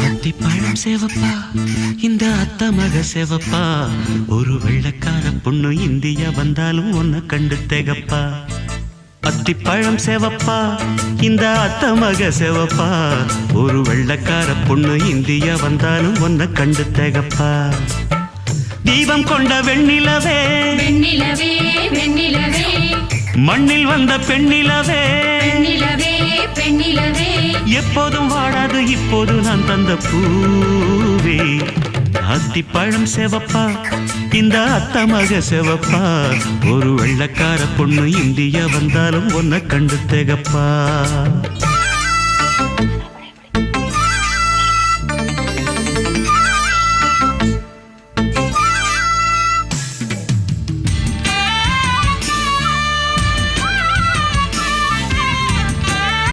அத்திப்பழம் சேவப்பா இந்த அத்த மக சேவப்பா ஒரு வெள்ளக்கார பொண்ணு இந்தியா வந்தாலும் உன்னை கண்டு திகப்பா அத்திப்பழம் சேவப்பா இந்த அத்த மக சேவப்பா ஒரு வெள்ளக்கார பொண்ணு இந்தியா வந்தாலும் உன்னை கண்டு திகப்பா தீபம் கொண்ட வெண்ணிலவே வெண்ணிலவே வெண்ணிலவே மண்ணில் வந்த பெண்ணிலவே பெண்ணிலவே பெண்ணிலவே எப்போதும் வாடாது இப்போது நான் தந்த பூவே அத்திப்பழம் சேவப்பா இந்த அத்த மக சேவப்பா ஒரு வெள்ளக்கார பொண்ணு இந்தியா வந்தாலும் உன்னை கண்டு திகப்பா